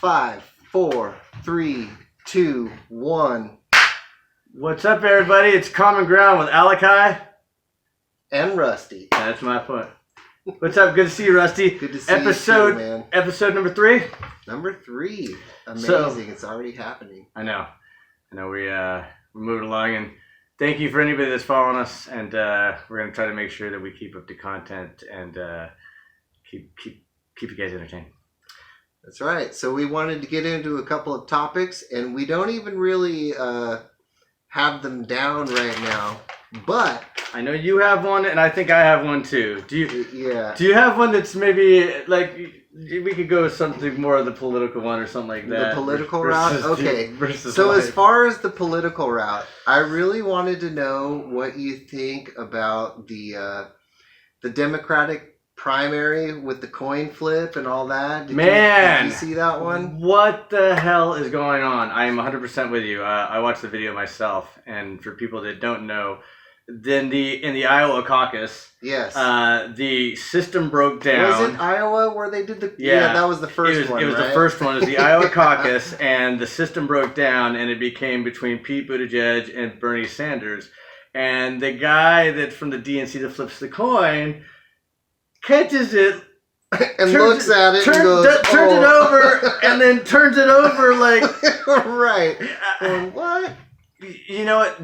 Five, 4, 3, 2, 1. What's up, everybody? It's Common Ground with Alikai. And Rusty. That's my point. What's up? Good to see you, Rusty. Good to see you too, man. Episode number 3. Number 3. Amazing. So, it's already happening. I know. We're moving along, and thank you for anybody that's following us. And we're gonna try to make sure that we keep up the content and keep you guys entertained. That's right. So we wanted to get into a couple of topics, and we don't even really have them down right now. But I know you have one, and I think I have one too. Do you? Yeah. Do you have one that's maybe like we could go with something more of the political one or something like that? The political route? Okay. So life. as far as the political route, I really wanted to know what you think about the Democratic primary with the coin flip and all that. Did you see that one? What the hell is going on? I am 100% with you. I watched the video myself, and for people that don't know, then in the Iowa caucus, yes, the system broke down. Was it Iowa where they did the? Yeah, that was the first one. It was right? the first one. It was the Iowa caucus, and the system broke down, and it became between Pete Buttigieg and Bernie Sanders, and the guy that from the DNC that flips the coin catches it and looks at it and goes, turns it over and then turns it over like right. What? You know what?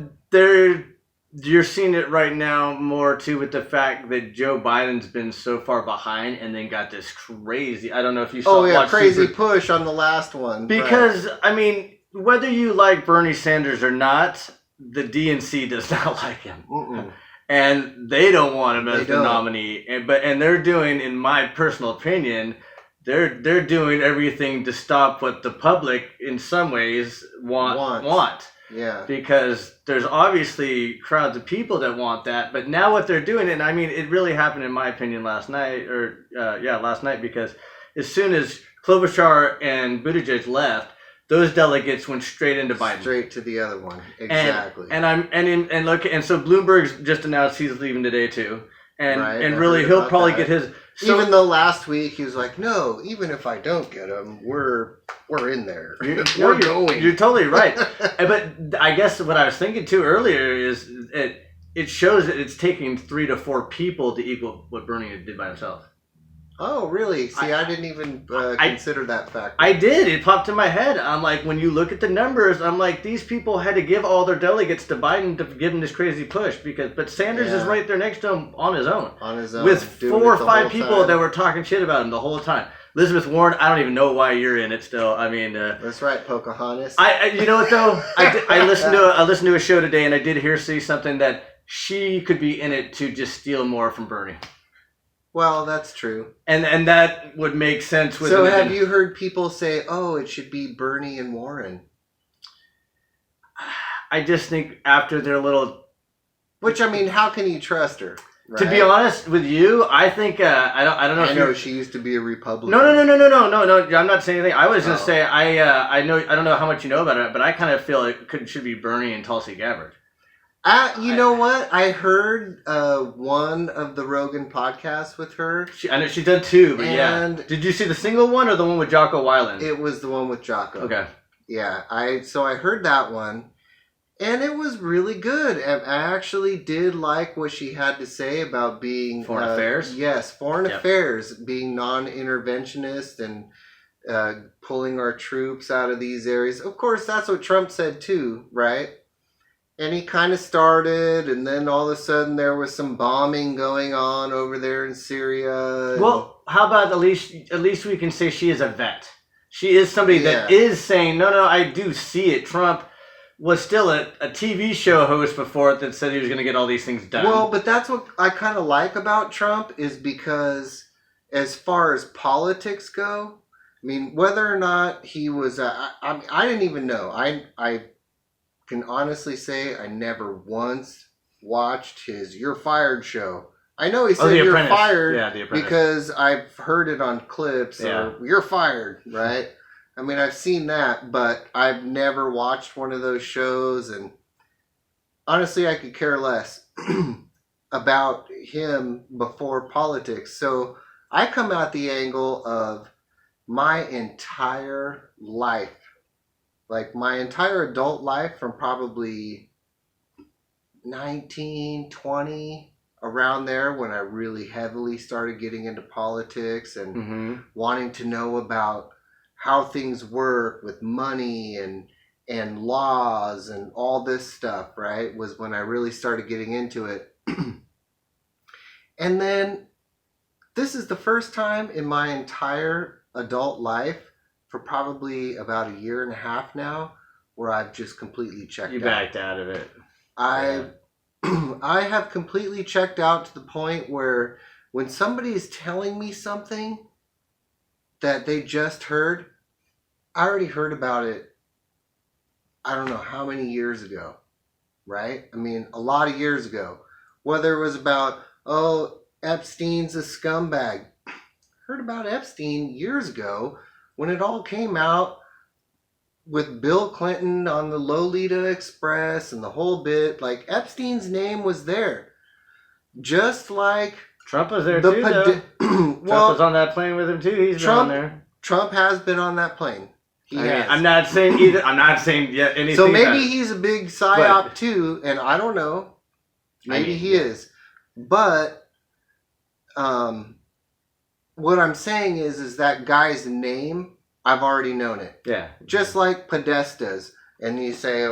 You're seeing it right now more too with the fact that Joe Biden's been so far behind and then got this crazy. I don't know if you saw. Crazy push on the last one. Because right. I mean, whether you like Bernie Sanders or not, the DNC does not like him. Mm-mm. And they don't want him as the nominee, and they're doing, in my personal opinion, they're doing everything to stop what the public, in some ways, want. Yeah. Because there's obviously crowds of people that want that, but now what they're doing, and I mean, it really happened in my opinion last night, because as soon as Klobuchar and Buttigieg left, those delegates went straight into Biden. Straight to the other one. Exactly. And so Bloomberg's just announced he's leaving today too. And really he'll probably get his. So, even though last week he was like, no, even if I don't get him, we're in there. We're going. You're totally right. But I guess what I was thinking too earlier is it shows that it's taking 3 to 4 people to equal what Bernie did by himself. Oh, really? See, I didn't even consider that fact. I did. It popped in my head. I'm like, when you look at the numbers, I'm like, these people had to give all their delegates to Biden to give him this crazy push. But Sanders is right there next to him on his own. On his own. With 4 or 5 people that were talking shit about him the whole time. Elizabeth Warren, I don't even know why you're in it still. I mean... That's right, Pocahontas. You know what, though? I listened to a show today, and I did see something that she could be in it to just steal more from Bernie. Well, that's true. And that would make sense. So have you heard people say, oh, it should be Bernie and Warren? I just think after their little... Which, I mean, how can you trust her? Right? To be honest with you, I think, I don't know if I know she used to be a Republican. No, I'm not saying anything. I was going to say, I don't know how much you know about it, but I kind of feel it should be Bernie and Tulsi Gabbard. You know what? I heard one of the Rogan podcasts with her. I know she's done 2, but yeah. Did you see the single one or the one with Jocko Willem? It was the one with Jocko. Okay. Yeah, I heard that one, and it was really good. I actually did like what she had to say about being... Foreign affairs? Yes, foreign affairs, being non-interventionist and pulling our troops out of these areas. Of course, that's what Trump said too, right? And he kind of started, and then all of a sudden there was some bombing going on over there in Syria. Well, how about at least we can say she is a vet. She is somebody that is saying, no, I do see it. Trump was still a TV show host before it that said he was going to get all these things done. Well, but that's what I kind of like about Trump is because as far as politics go, I mean, whether or not he was, I didn't even know. I can honestly say I never once watched his You're Fired show. I know he said You're Fired because I've heard it on clips or You're Fired, right? I mean, I've seen that, but I've never watched one of those shows, and honestly, I could care less about him before politics. So I come at the angle of my entire life, like my entire adult life from probably 19, 20, around there when I really heavily started getting into politics and wanting to know about how things work with money and laws and all this stuff, right? Was when I really started getting into it. And then this is the first time in my entire adult life for probably about a year and a half now where I've just completely checked out. You backed out of it. I have completely checked out to the point where when somebody is telling me something that they just heard, I already heard about it, I don't know how many years ago, right? I mean, a lot of years ago. Whether it was about, oh, Epstein's a scumbag. Heard about Epstein years ago when it all came out with Bill Clinton on the Lolita Express and the whole bit. Like, Epstein's name was there. Just like Trump was there too, though. Trump was on that plane with him too. He's been on there. Trump has been on that plane. I'm not saying either. I'm not saying yet anything. So maybe he's a big psyop too, and I don't know. Maybe he is. But what I'm saying is that guy's name, I've already known it. Yeah. Just like Podesta's. And you say,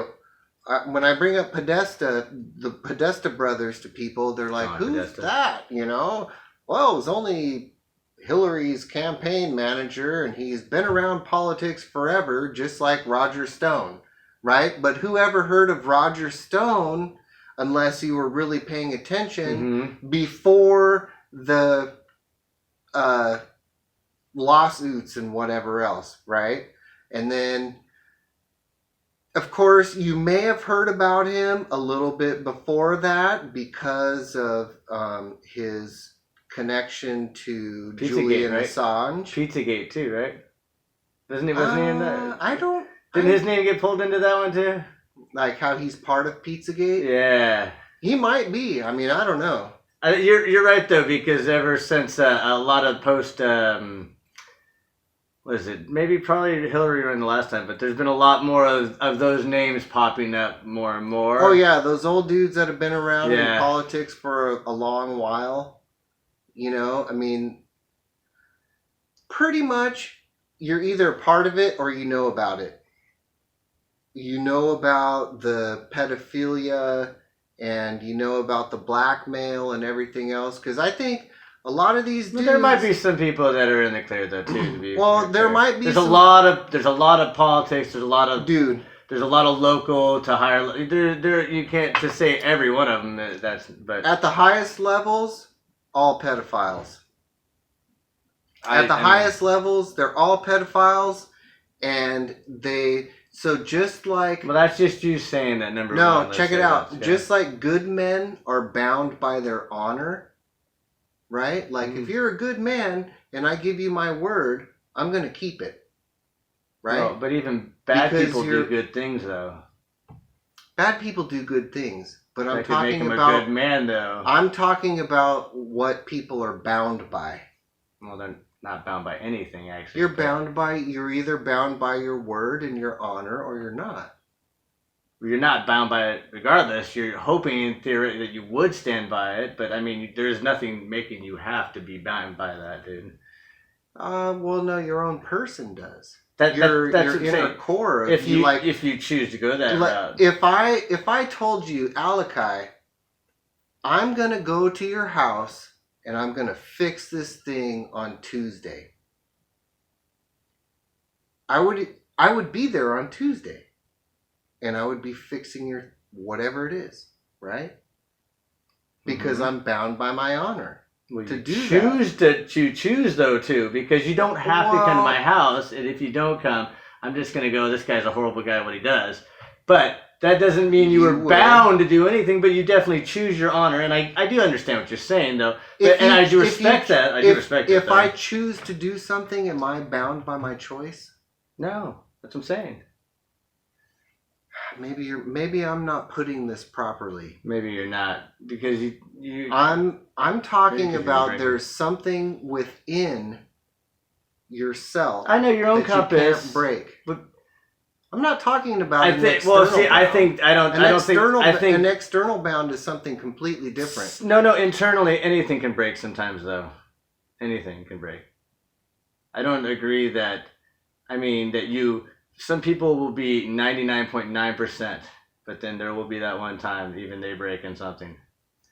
when I bring up Podesta, the Podesta brothers to people, they're like, who's Podesta? That? You know? Well, it's only Hillary's campaign manager, and he's been around politics forever, just like Roger Stone, right? But who ever heard of Roger Stone, unless you were really paying attention, before the lawsuits and whatever else, right? And then, of course, you may have heard about him a little bit before that because of his connection to Pizzagate, Julian right? Assange. Pizzagate too, right? Wasn't he in that? Didn't his name get pulled into that one too? Like how he's part of Pizzagate? Yeah. He might be. I mean, I don't know. You're right though, because ever since a lot of post what is it? Maybe probably Hillary ran the last time, but there's been a lot more of those names popping up more and more. Oh yeah, those old dudes that have been around in politics for a long while. You know, I mean, pretty much you're either part of it or you know about it. You know about the pedophilia and you know about the blackmail and everything else. Because I think a lot of these dudes... There might be some people that are in the clear though too. To be well, there might be. There's a lot of politics. There's a lot of There's a lot of local to higher. There you can't just say every one of them. But at the highest levels, all pedophiles. At the highest levels, they're all pedophiles, and they. So just like... Well, that's just you saying that number one. No, check it out. Just like good men are bound by their honor, right? Like if you're a good man and I give you my word, I'm going to keep it, right? Well, but even bad people do good things, though. Bad people do good things, but I'm talking talking make him about... a good man, though. I'm talking about what people are bound by. Well, they're not bound by anything, actually. You're either bound by your word and your honor, or you're not. You're not bound by it regardless. You're hoping in theory that you would stand by it, but I mean, there's nothing making you have to be bound by that, dude. Well, no, your own person does. That's your inner core. If you choose to go that route. If I told you, Alikai, I'm gonna go to your house and I'm going to fix this thing on Tuesday. I would be there on Tuesday. And I would be fixing your whatever it is, right? Because I'm bound by my honor to do that. You choose though too, because you don't have to come to my house, and if you don't come, I'm just going to go, this guy's a horrible guy at what he does. But that doesn't mean you were bound to do anything, but you definitely choose your honor. And I do understand what you're saying, though. I do respect that. If I choose to do something, am I bound by my choice? No. That's what I'm saying. maybe I'm not putting this properly. Maybe you're not, because you I'm talking Maybe about you're there's something within yourself. I know your own that compass. you can't break. But I'm not talking about I an think. external Well, see, bound. I think I don't. I don't think. I think an external bound is something completely different. No. Internally, anything can break sometimes, though. Anything can break. I don't agree that. I mean that you. Some people will be 99.9%, but then there will be that one time even they break in something.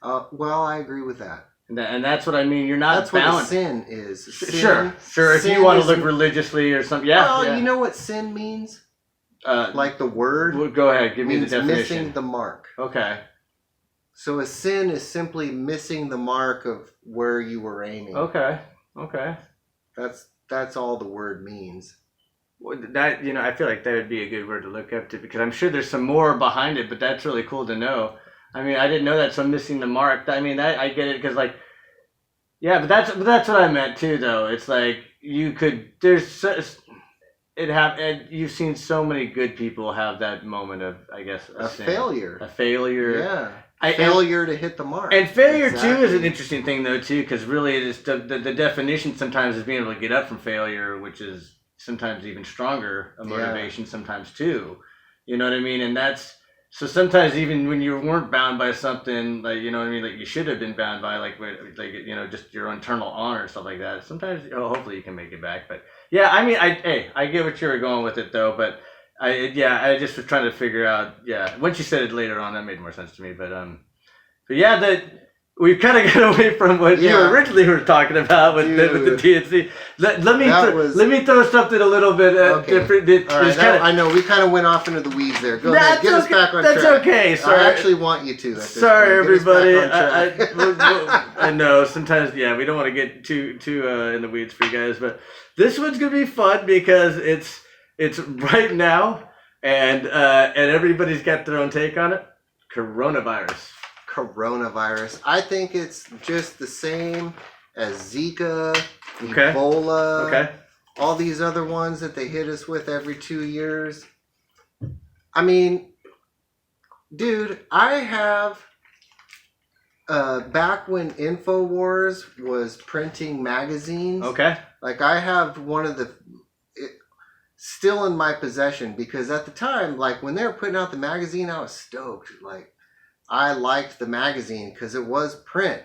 Well, I agree with that. And that's what I mean. You're not That's bound. what a sin is. Sure. If you want to look religiously or something, Well, you know what sin means? Like the word. Well, go ahead. Give me the definition. Missing the mark. Okay. So a sin is simply missing the mark of where you were aiming. Okay. That's all the word means. Well, that I feel like that would be a good word to look up to, because I'm sure there's some more behind it, but that's really cool to know. I mean, I didn't know that. So missing the mark. I mean, I get it, because like, yeah, but that's what I meant too, though. It's like you could. You've seen so many good people have that moment of, I guess, a failure. A failure. Yeah. Failure to hit the mark. And failure too is an interesting thing, though, too, because really it is the definition sometimes is being able to get up from failure, which is sometimes even stronger a motivation sometimes too. You know what I mean? And that's so sometimes even when you weren't bound by something, like, you know what I mean, like you should have been bound by, like just your internal honor, stuff like that. Sometimes hopefully you can make it back. But yeah, I mean, I get what you were going with it, though, but I just was trying to figure out. Yeah, once you said it later on, that made more sense to me. But yeah, that we've kind of got away from what you originally were talking about with the DNC. Let me throw something a little bit different. All right, I know we kind of went off into the weeds there. Go ahead, get us back on track. That's okay. Sorry. I actually want you to. Sorry, everybody. I know sometimes, we don't want to get too in the weeds for you guys, but this one's gonna be fun because it's right now, and everybody's got their own take on it. Coronavirus. I think it's just the same as Zika, Ebola, all these other ones that they hit us with every 2 years. I mean, dude, I have back when InfoWars was printing magazines. Okay. Like I have one of still in my possession, because at the time, like when they were putting out the magazine, I was stoked. Like I liked the magazine because it was print,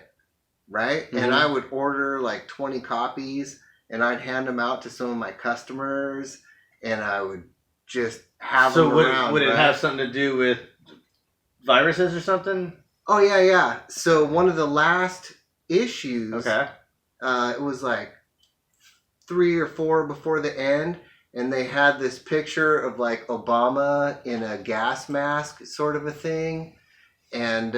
right? Mm-hmm. And I would order like 20 copies and I'd hand them out to some of my customers, and I would just have them around. So would it have something to do with viruses or something? Oh, yeah. So one of the last issues, it was like 3 or 4 before the end, and they had this picture of like Obama in a gas mask sort of a thing. And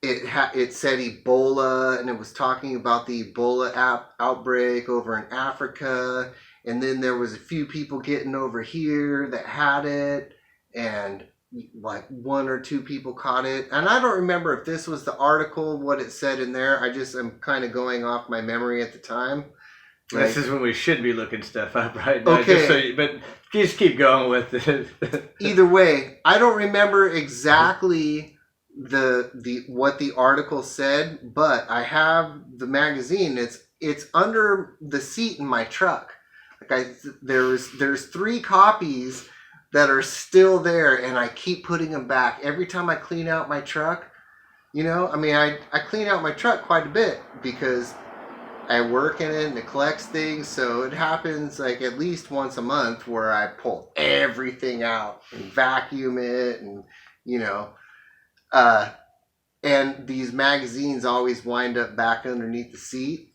it said Ebola, and it was talking about the Ebola outbreak over in Africa. And then there was a few people getting over here that had it, and like 1 or 2 people caught it. And I don't remember if this was the article, what it said in there. I'm kind of going off my memory at the time. This is when we should be looking stuff up right now. Okay. But just keep going with it. Either way, I don't remember exactly the what the article said, but I have the magazine. It's under the seat in my truck. Like there's 3 copies that are still there, and I keep putting them back every time I clean out my truck. You know, I mean, I clean out my truck quite a bit because I work in it and it collects things, so it happens like at least once a month where I pull everything out and vacuum it, and and these magazines always wind up back underneath the seat.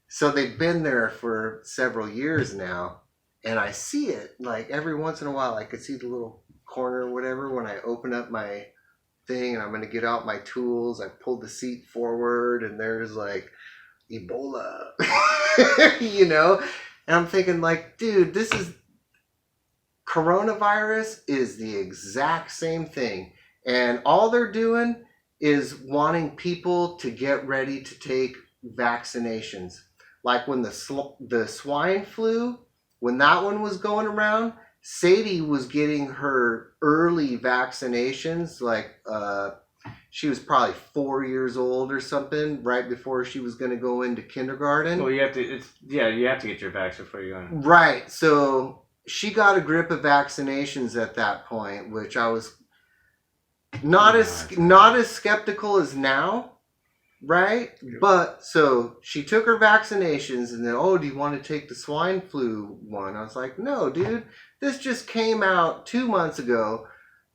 So they've been there for several years now, and I see it like every once in a while. I could see the little corner or whatever when I open up my thing and I'm going to get out my tools. I pull the seat forward and there's like Ebola, and I'm thinking like, dude, this is coronavirus is the exact same thing. And all they're doing is wanting people to get ready to take vaccinations. Like when the swine flu, when that one was going around, Sadie was getting her early vaccinations, like she was probably 4 years old or something, right before she was going to go into kindergarten. Well, you have to. You have to get your vaccine before you go in. Right. So she got a grip of vaccinations at that point, which I was not as skeptical as now, right? Yep. But so she took her vaccinations, and then, oh, do you want to take the swine flu one? I was like, no, dude, this just came out 2 months ago.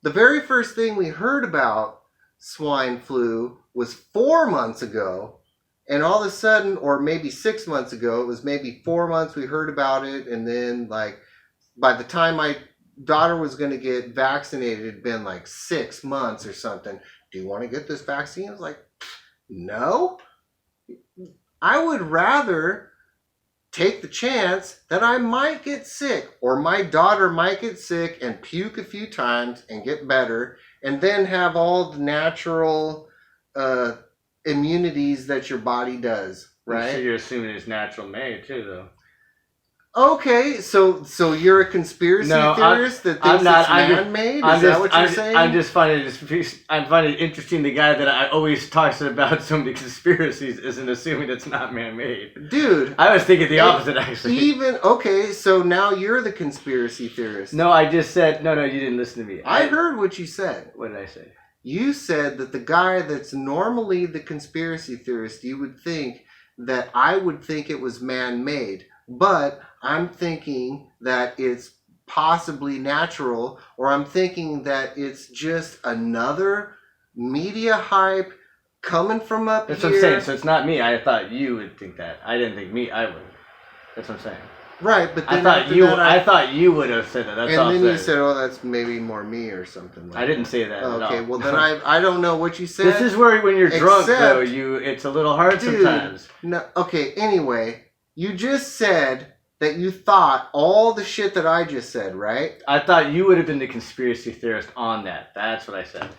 The very first thing we heard about swine flu was 4 months ago, and all of a sudden, or maybe 6 months ago, it was maybe 4 months we heard about it, and then like by the time my daughter was going to get vaccinated, it had been like 6 months or something. Do you want to get this vaccine? I was like, no. I would rather take the chance that I might get sick, or my daughter might get sick and puke a few times and get better, and then have all the natural immunities that your body does, right? So you're assuming it's natural made too, though. Okay, so you're a conspiracy theorist that thinks it's man-made? Is that what you're saying? I'm finding it interesting. The guy that I always talks about so many conspiracies isn't assuming it's not man-made. Dude, I was thinking the opposite, actually. Okay, so now you're the conspiracy theorist. No, I just said no. You didn't listen to me. I heard what you said. What did I say? You said that the guy that's normally the conspiracy theorist, you would think that I would think it was man-made, but I'm thinking that it's possibly natural, or I'm thinking that it's just another media hype coming from up That's here. what I'm saying. So it's not me. I thought you would think that. I didn't think me. I would. That's what I'm saying. Right, but then I thought you would have said that. That's all. And then you said, "Oh, that's maybe more me or something." Like I didn't say that. Okay, at all. well then I don't know what you said. This is where when you're drunk, though, it's a little hard sometimes. No, okay. Anyway, you just said that you thought all the shit that I just said, right? I thought you would have been the conspiracy theorist on that. That's what I said.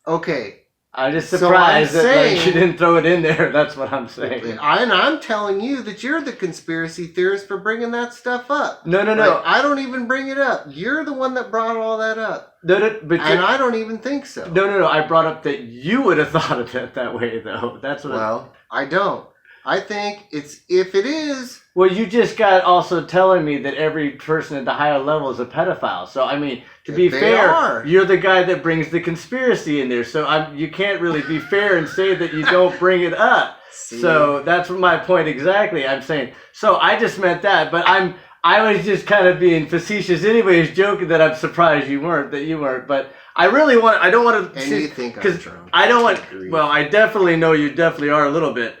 Okay. I'm just surprised that you didn't throw it in there. That's what I'm saying. I'm telling you that you're the conspiracy theorist for bringing that stuff up. No. Like, I don't even bring it up. You're the one that brought all that up. But I don't even think so. No. I brought up that you would have thought of it that way, though. That's what. Well, I don't. I think if it is. Well, you just got also telling me that every person at the higher level is a pedophile. So, I mean, to be fair, you're the guy that brings the conspiracy in there. So you can't really be fair and say that you don't bring it up. See? So that's my point exactly. I'm saying. So I just meant that, but I was just kind of being facetious anyways, joking that I'm surprised you weren't, but I really I don't want to. And you think I'm drunk. I don't want, well, I definitely know you definitely are a little bit.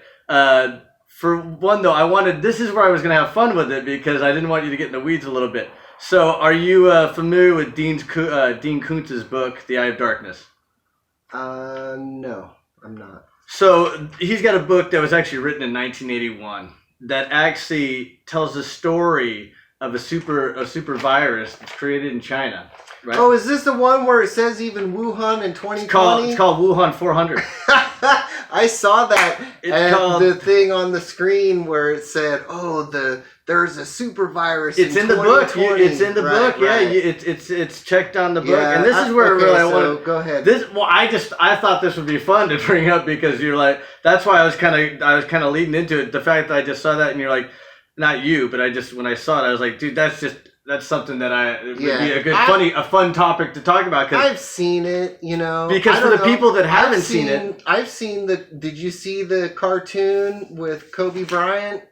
For one, though, this is where I was going to have fun with it because I didn't want you to get in the weeds a little bit. So, are you familiar with Dean Koontz's book, The Eye of Darkness? No, I'm not. So, he's got a book that was actually written in 1981 that actually tells the story of a super virus that's created in China. Right? Oh, is this the one where it says even Wuhan in 2020? It's called Wuhan 400. I saw that. The thing on the screen where it said, "Oh, there's a super virus." It's in the book. It's in the book. Right. Yeah, it's checked on the book. Yeah, and this is where I want to go ahead. I thought this would be fun to bring up because you're like, that's why I was kind of leading into it. The fact that I just saw that and you're like, not you, but when I saw it, I was like, dude, that's something that would be a fun topic to talk about. Cause I've seen it, Because for the people that haven't seen it, I've seen did you see the cartoon with Kobe Bryant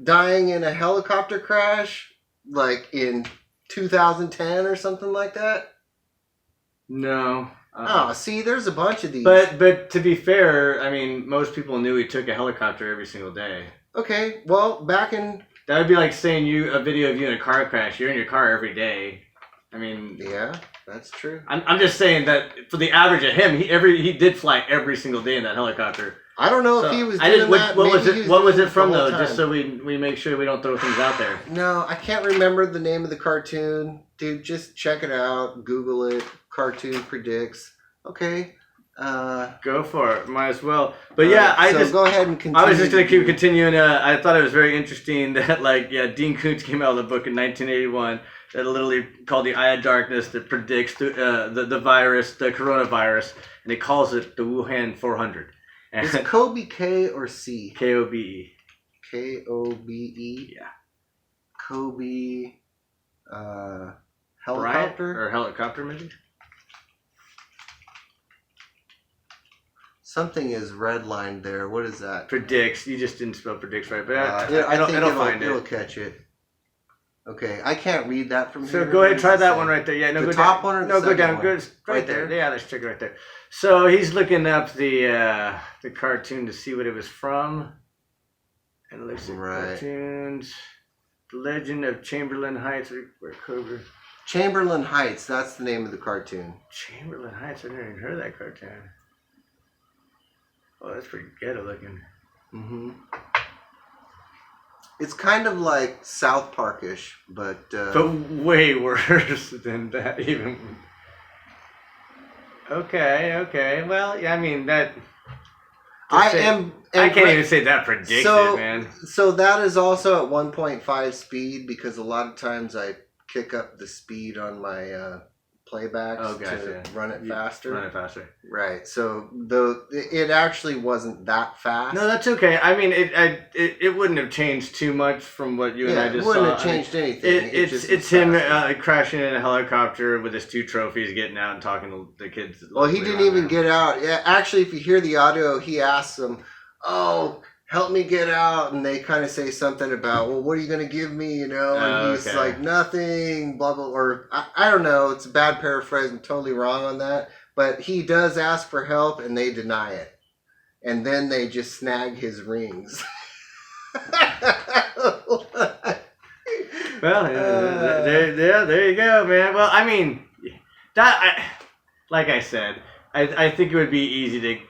dying in a helicopter crash, like in 2010 or something like that? No. Oh, see, there's a bunch of these. But to be fair, I mean, most people knew he took a helicopter every single day. Okay, well, back in... That would be like saying a video of you in a car crash. You're in your car every day. I mean... Yeah, that's true. I'm just saying that for the average of him, he did fly every single day in that helicopter. I don't know if he was doing that. What was it from, though? Just so we make sure we don't throw things out there. No, I can't remember the name of the cartoon. Dude, just check it out. Google it. Cartoon predicts. Okay. Go for it. Might as well. But yeah, go ahead and continue. I was just gonna keep continuing. I thought it was very interesting that Dean Koontz came out with a book in 1981 literally called the Eye of Darkness that predicts the virus, the coronavirus, and it calls it the Wuhan 400. Is Kobe K or C? Kobe. Kobe. Yeah. Kobe. Helicopter? Bryant? Or helicopter, maybe? Something is redlined there. What is that? Predicts. You just didn't spell predicts right, but I think it'll catch it. Okay, I can't read that from here. So go ahead, try that one right there. Yeah, no, the go top down. one or the no, go second down. one? Go right there. Yeah, let's check it right there. So he's looking up the cartoon to see what it was from, and it looks at cartoons. The Legend of Chamberlain Heights, or Cobra. Chamberlain Heights. That's the name of the cartoon. Chamberlain Heights. I've never even heard of that cartoon. Oh, that's pretty ghetto looking. Mm-hmm. It's kind of like South Parkish, but way worse than that. Even. Okay. Well, yeah, I mean that. I can't even say that predicted, man. So that is also at 1.5 speed because a lot of times I kick up the speed on my playbacks to run it faster. Right. So it actually wasn't that fast. No, that's okay. I mean, it wouldn't have changed too much from what you and I just saw. It wouldn't have changed anything. It's him crashing in a helicopter with his 2 trophies, getting out and talking to the kids. Well, he didn't even get out. Yeah, actually, if you hear the audio, he asks them, "Oh, help me get out," and they kind of say something about, "Well, what are you going to give me?" And he's like, "Nothing," blah blah. Or I don't know. It's a bad paraphrase. I'm totally wrong on that. But he does ask for help, and they deny it, and then they just snag his rings. Well, there you go, man. Well, I mean, like I said, I think it would be easy to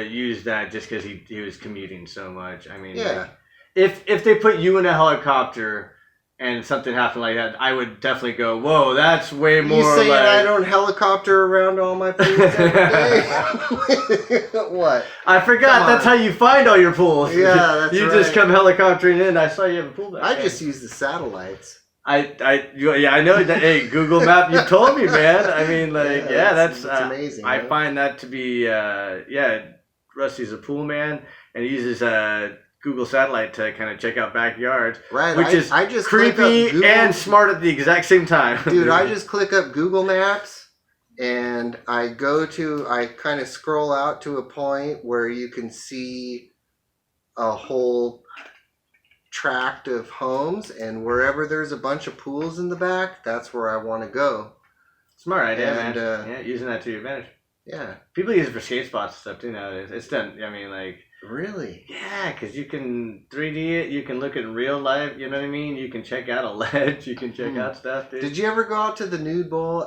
use that just because he was commuting so much. I mean, like, if they put you in a helicopter and something happened like that, I would definitely go, "Whoa, that's way more." You saying I don't helicopter around all my pools every day? What? I forgot. That's how you find all your pools. Yeah, that's you right. just come helicoptering in. I saw you have a pool back there. I just use the satellites. I know that. Hey, Google Map, you told me, man. I mean, like, that's amazing. I find that to be, Rusty's a pool man, and he uses Google Satellite to kind of check out backyards, right? Which is I just creepy and smart at the exact same time. Dude, I just click up Google Maps, and I kind of scroll out to a point where you can see a whole tract of homes, and wherever there's a bunch of pools in the back, that's where I want to go. Smart idea, man. Using that to your advantage. Yeah. People use it for skate spots and stuff too nowadays. It's done. I mean, like. Really? Yeah, because you can 3D it. You can look at real life. You know what I mean? You can check out a ledge. You can check out stuff, dude. Did you ever go out to the nude bowl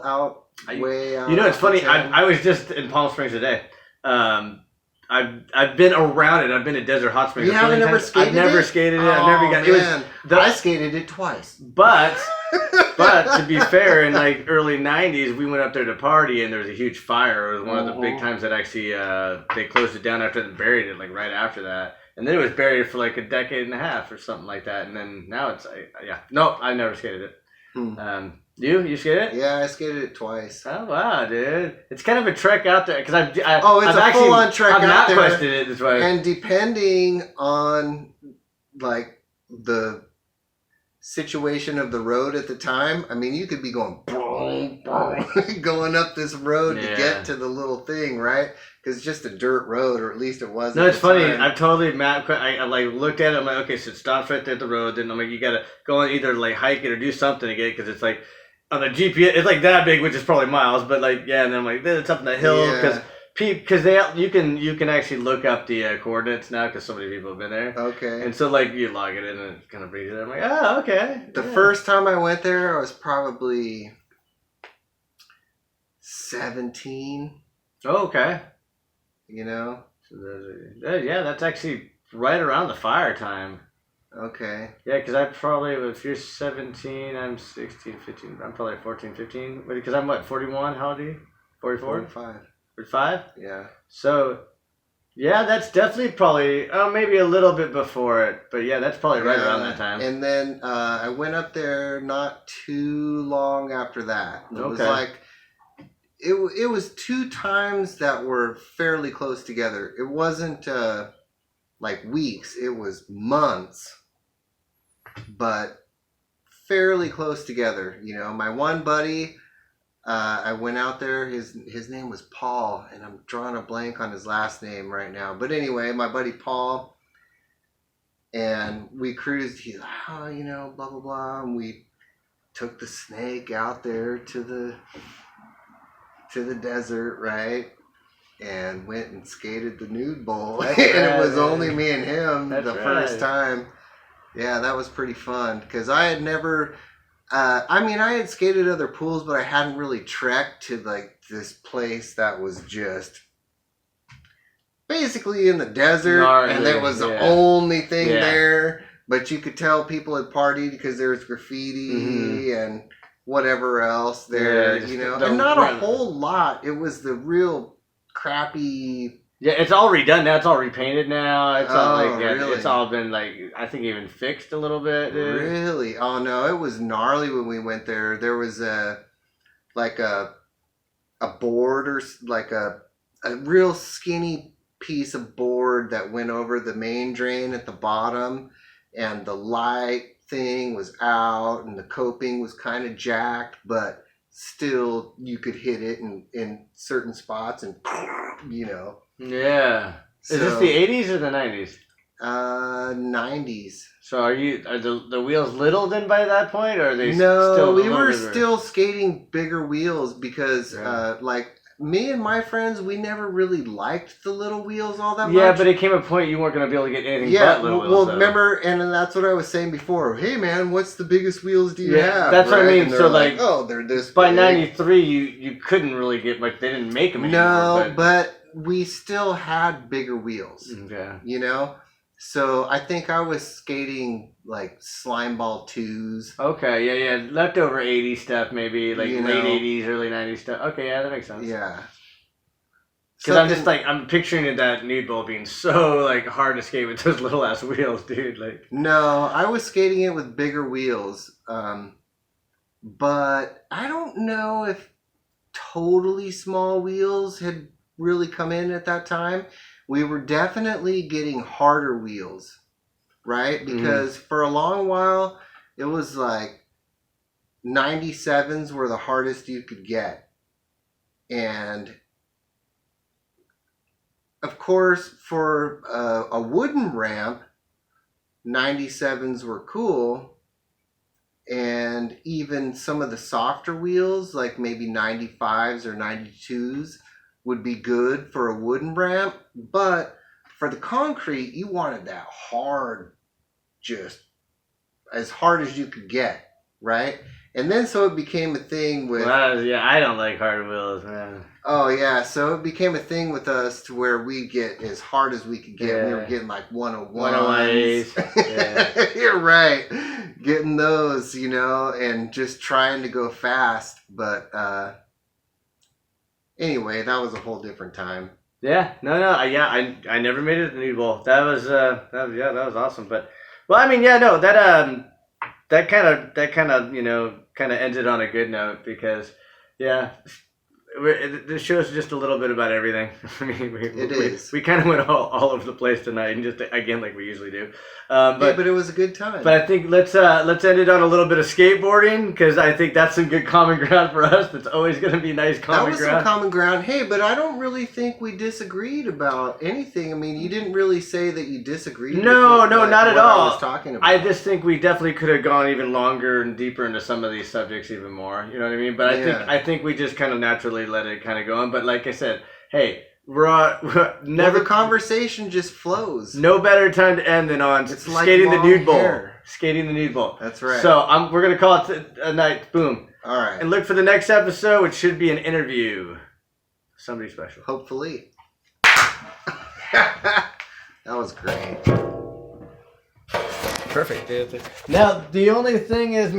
way out? You know, it's funny. I was just in Palm Springs today. I've been around it. I've been to Desert Hot Springs. You haven't ever skated it? I've never skated it. I've never got it. I skated it twice. But to be fair, in like early 90s, we went up there to party, and there was a huge fire. It was one of the big times that actually they closed it down after and buried it, like right after that. And then it was buried for like a decade and a half or something like that. And then now it's no, I never skated it. You skated it? Yeah, I skated it twice. Oh wow, dude! It's kind of a trek out there because it's a full-on trek out there. I've not questioned it this way. And depending on like the situation of the road at the time, I mean, you could be going boom, boom, going up this road to get to the little thing, right? Because it's just a dirt road, or at least it was. No, it's funny. I've totally mapped. I like looked at it. I'm like, okay, so it stops right there at the road. Then I'm like, you gotta go and either like hike it or do something to get it because it's like on the GPS, it's like that big, which is probably miles. But like, and then I'm like, then it's up in the hill because you can actually look up the coordinates now because so many people have been there. Okay. And so like you log it in and it kind of brings it. I'm like, oh, okay. The first time I went there, I was probably 17. Oh, okay. You know? So that's actually right around the fire time. Okay. Yeah, because I probably, if you're 17, I'm 16, 15. I'm probably 14, 15. Because I'm what, 41? How old are you? 44? 45. 45? Yeah. So, Yeah, that's definitely probably maybe a little bit before it, but yeah, that's probably right around that time. And then I went up there not too long after that. It was Okay. like it was 2 times that were fairly close together. It wasn't like weeks; it was months, but fairly close together. You know, my one buddy. I went out there. His name was Paul, and I'm drawing a blank on his last name right now. But anyway, my buddy Paul, and we cruised. He's like, oh, you know, blah blah blah. And we took the snake out there to the desert, right? And went and skated the nude bowl. And it was only me and him the first time. Yeah, that was pretty fun because I had never. I mean, I had skated other pools, but I hadn't really trekked to like this place that was just basically in the desert, Gnarly, and that was the only thing there. But you could tell people had partied because there was graffiti and whatever else there, you know, and not a whole lot. It was the real crappy. Yeah, it's all redone now. It's all repainted now. It's all like really? it's all been like I think even fixed a little bit. Dude. Really? Oh no, it was gnarly when we went there. There was a board or like a real skinny piece of board that went over the main drain at the bottom, and the light thing was out, and the coping was kind of jacked, but still you could hit it in certain spots, and you know. Yeah. Is this the 80s or the 90s? 90s. So are the wheels little then by that point, or are they no? Still we were still skating bigger wheels because like me and my friends, we never really liked the little wheels all that much. Yeah, but it came a point you weren't going to be able to get anything but little wheels. Well, remember, and that's what I was saying before. Hey, man, what's the biggest wheels do you have? That's what I mean. So like, oh, they're this. By big. 93, you couldn't really get like they didn't make them anymore. No, but we still had bigger wheels. Okay. You know. So I think I was skating like slime ball 2s. Okay, yeah, leftover 80s stuff, maybe like late 80s, early 90s stuff. Okay, yeah, that makes sense. Yeah. Because I'm just like I'm picturing that nude bowl being so like hard to skate with those little ass wheels, dude. Like no, I was skating it with bigger wheels, but I don't know if totally small wheels had really come in at that time. We were definitely getting harder wheels, right? Because for a long while, it was like 97s were the hardest you could get. And of course, for a wooden ramp, 97s were cool. And even some of the softer wheels, like maybe 95s or 92s, would be good for a wooden ramp, but for the concrete, you wanted that hard, just as hard as you could get, right? And then so it became a thing with... yeah, I don't like hard wheels, man. Oh, yeah, so it became a thing with us to where we get as hard as we could get. Yeah. We were getting like 101s. Yeah. You're right. Getting those, you know, and just trying to go fast, but... Anyway, that was a whole different time. Yeah, I never made it to the nude bowl. That was awesome. But well, I mean, yeah, no, that kind of you know kind of ended on a good note because yeah, this show's just a little bit about everything. I mean, we kind of went all over the place tonight, and just again like we usually do. But it was a good time. But I think let's end it on a little bit of skateboarding because I think that's some good common ground for us. That's always going to be nice common ground. That was some common ground. Hey, but I don't really think we disagreed about anything. I mean, you didn't really say that you disagreed. No, not at all. I was talking about. I just think we definitely could have gone even longer and deeper into some of these subjects even more. You know what I mean? But I think we just kind of naturally let it kind of go on. But like I said, hey. The conversation just flows. No better time to end than on skating the nude bowl. Skating the nude bowl. That's right. So we're gonna call it a night. Boom. All right. And look for the next episode, which should be an interview. Somebody special. Hopefully. That was great. Perfect. Now the only thing is.